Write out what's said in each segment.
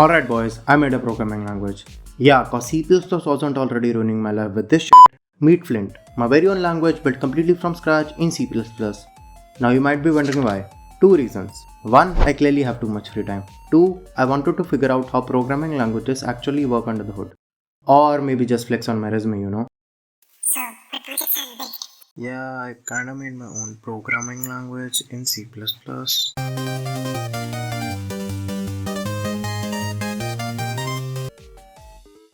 Alright boys, I made a programming language. Yeah, cause C++ wasn't already ruining my life with this shit. Meet Flint, my very own language built completely from scratch in C++. Now you might be wondering why. Two reasons. One, I clearly have too much free time. Two, I wanted to figure out how programming languages actually work under the hood. Or maybe just flex on my resume, you know. So, what projects are you built? Yeah, I kinda made my own programming language in C++.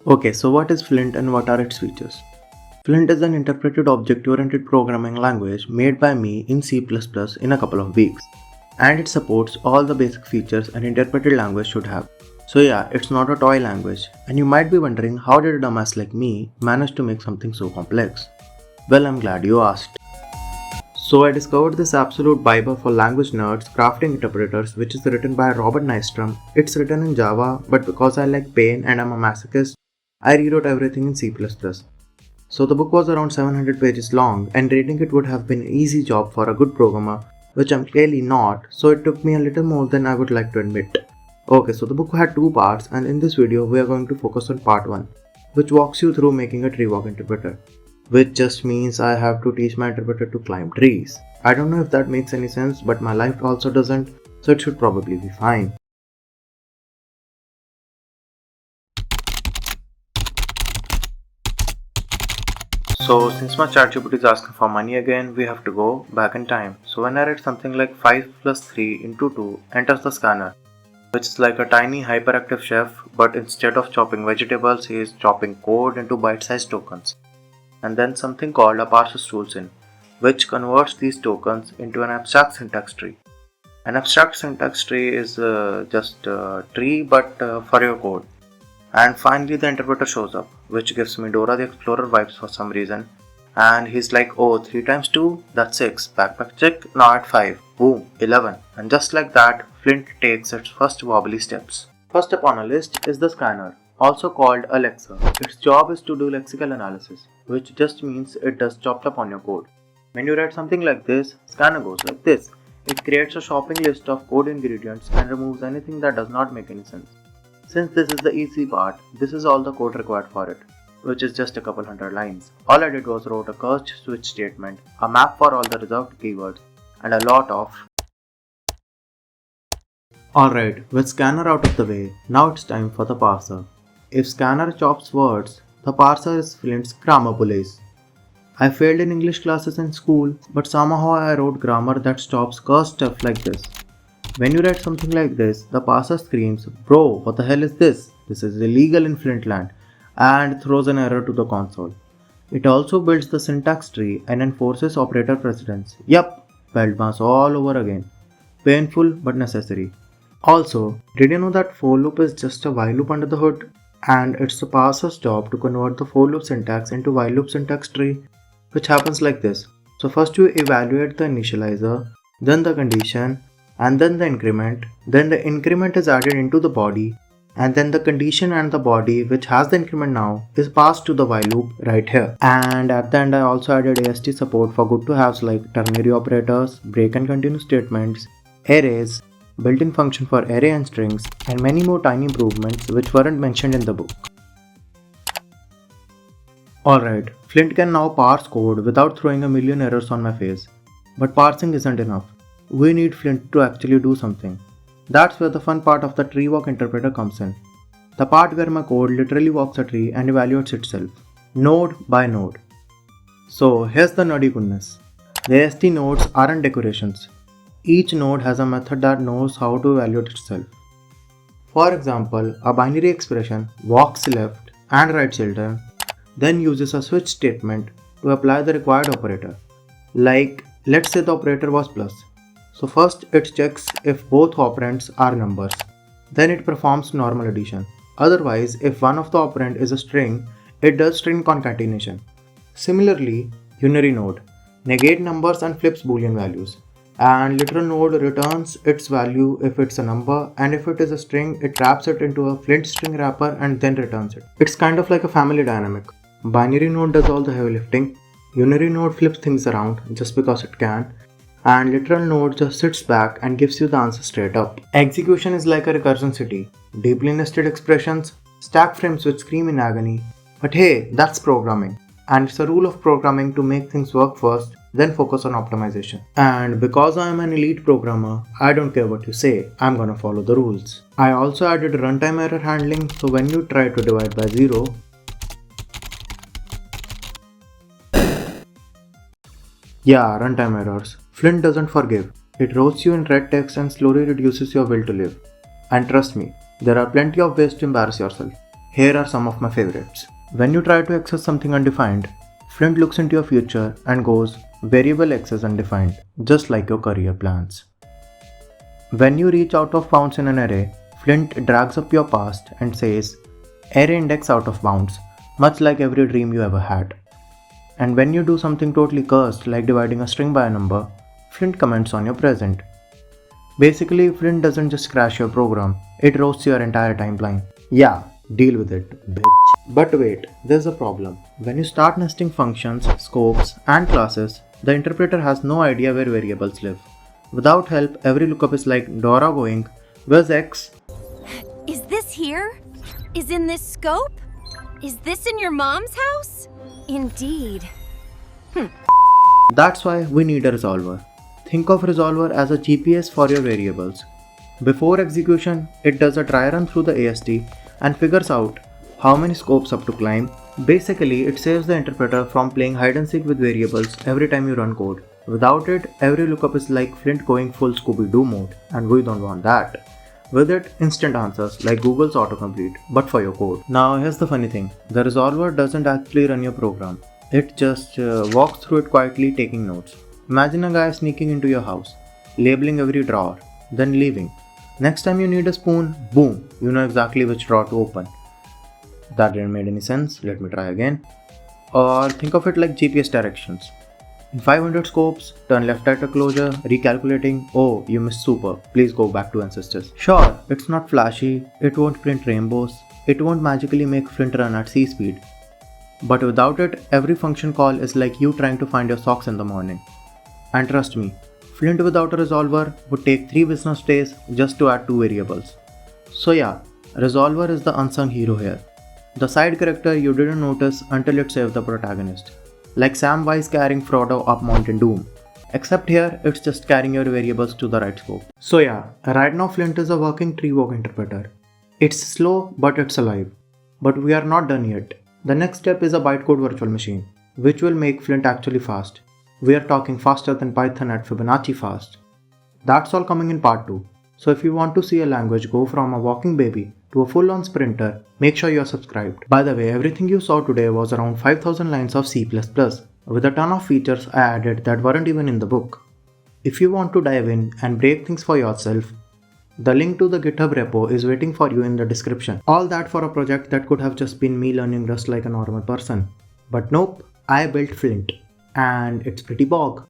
Okay, so what is Flint and what are its features? Flint is an interpreted object-oriented programming language made by me in C++ in a couple of weeks. And it supports all the basic features an interpreted language should have. So yeah, it's not a toy language. And you might be wondering how did a dumbass like me manage to make something so complex? Well, I'm glad you asked. So I discovered this absolute bible for language nerds, Crafting Interpreters, which is written by Robert Nystrom. It's written in Java, but because I like pain and I'm a masochist, I rewrote everything in C++. So the book was around 700 pages long, and reading it would have been an easy job for a good programmer, which I'm clearly not, so it took me a little more than I would like to admit. Okay, so the book had two parts, and in this video we are going to focus on part 1, which walks you through making a tree walk interpreter. Which just means I have to teach my interpreter to climb trees. I don't know if that makes any sense, but my life also doesn't, so it should probably be fine. So since my ChatGPT is asking for money again, we have to go back in time. So when I read something like 5 plus 3 into 2 enters the scanner, which is like a tiny hyperactive chef, but instead of chopping vegetables, he is chopping code into bite-sized tokens. And then something called a parser tools in, which converts these tokens into an abstract syntax tree. An abstract syntax tree is just a tree but for your code. And finally the interpreter shows up, which gives me Dora the Explorer vibes for some reason. And he's like, oh, 3 times 2, that's 6, backpack check, now at 5, boom, 11. And just like that, Flint takes its first wobbly steps. First up on a list is the scanner, also called Alexa. Its job is to do lexical analysis, which just means it does chop chop on your code. When you write something like this, scanner goes like this. It creates a shopping list of code ingredients and removes anything that does not make any sense. Since this is the easy part, this is all the code required for it, which is just a couple hundred lines. All I did was wrote a cursed switch statement, a map for all the reserved keywords, and a lot of... Alright, with scanner out of the way, now it's time for the parser. If scanner chops words, the parser is Flint's grammar police. I failed in English classes in school, but somehow I wrote grammar that stops cursed stuff like this. When you write something like this, the parser screams, bro, what the hell is this? This is illegal in Flintland, and throws an error to the console. It also builds the syntax tree and enforces operator precedence. Yup, belt mass all over again. Painful but necessary. Also, did you know that for loop is just a while loop under the hood? And it's the parser's job to convert the for loop syntax into while loop syntax tree, which happens like this. So first you evaluate the initializer, then the condition, and then the increment. Then the increment is added into the body, and then the condition and the body, which has the increment now, is passed to the while loop right here. And at the end I also added AST support for good to haves like ternary operators, break and continue statements, arrays, built-in function for array and strings, and many more tiny improvements which weren't mentioned in the book. Alright, Flint can now parse code without throwing a million errors on my face. But parsing isn't enough. We need Flint to actually do something. That's where the fun part of the tree walk interpreter comes in. The part where my code literally walks a tree and evaluates itself, node by node. So here's the nerdy goodness. The AST nodes aren't decorations. Each node has a method that knows how to evaluate itself. For example, a binary expression walks left and right children, then uses a switch statement to apply the required operator. Like, let's say the operator was plus. So first it checks if both operands are numbers. Then it performs normal addition. Otherwise, if one of the operand is a string, it does string concatenation. Similarly, unary node negate numbers and flips boolean values. And literal node returns its value if it's a number, and if it is a string, it wraps it into a Flint string wrapper and then returns it. It's kind of like a family dynamic. Binary node does all the heavy lifting, unary node flips things around just because it can, and literal node just sits back and gives you the answer straight up. Execution is like a recursion city, deeply nested expressions, stack frames which scream in agony. But hey, that's programming, and it's a rule of programming to make things work first, then focus on optimization. And because I am an elite programmer, I don't care what you say, I'm gonna follow the rules. I also added runtime error handling, so when you try to divide by 0, yeah, runtime errors. Flint doesn't forgive. It roasts you in red text and slowly reduces your will to live. And trust me, there are plenty of ways to embarrass yourself. Here are some of my favorites. When you try to access something undefined, Flint looks into your future and goes, variable x is undefined, just like your career plans. When you reach out of bounds in an array, Flint drags up your past and says, array index out of bounds, much like every dream you ever had. And when you do something totally cursed like dividing a string by a number, Flint comments on your present. Basically, Flint doesn't just crash your program, it roasts your entire timeline. Yeah, deal with it, bitch. But wait, there's a problem. When you start nesting functions, scopes, and classes, the interpreter has no idea where variables live. Without help, every lookup is like Dora going, where's x? Is this here? Is in this scope? Is this in your mom's house? Indeed. That's why we need a resolver. Think of resolver as a GPS for your variables. Before execution, it does a dry run through the AST and figures out how many scopes up to climb. Basically, it saves the interpreter from playing hide and seek with variables every time you run code. Without it, every lookup is like Flint going full Scooby-Doo mode, and we don't want that. With it, instant answers like Google's autocomplete, but for your code. Now here's the funny thing, the resolver doesn't actually run your program. It just walks through it quietly taking notes. Imagine a guy sneaking into your house, labeling every drawer, then leaving. Next time you need a spoon, boom, you know exactly which drawer to open. That didn't make any sense, let me try again. Or think of it like GPS directions. In 500 scopes, turn left at a closure, recalculating, oh, you missed super, please go back to ancestors. Sure, it's not flashy, it won't print rainbows, it won't magically make Flint run at C speed. But without it, every function call is like you trying to find your socks in the morning. And trust me, Flint without a resolver would take 3 business days just to add 2 variables. So yeah, resolver is the unsung hero here. The side character you didn't notice until it saved the protagonist. Like Samwise carrying Frodo up Mountain Doom. Except here, it's just carrying your variables to the right scope. So yeah, right now Flint is a working tree-walk interpreter. It's slow, but it's alive. But we are not done yet. The next step is a bytecode virtual machine, which will make Flint actually fast. We are talking faster than Python at Fibonacci fast. That's all coming in part 2. So if you want to see a language go from a walking baby to a full-on sprinter, make sure you're subscribed. By the way, everything you saw today was around 5000 lines of C++, with a ton of features I added that weren't even in the book. If you want to dive in and break things for yourself, the link to the GitHub repo is waiting for you in the description. All that for a project that could have just been me learning Rust like a normal person. But nope, I built Flint, and it's pretty bog.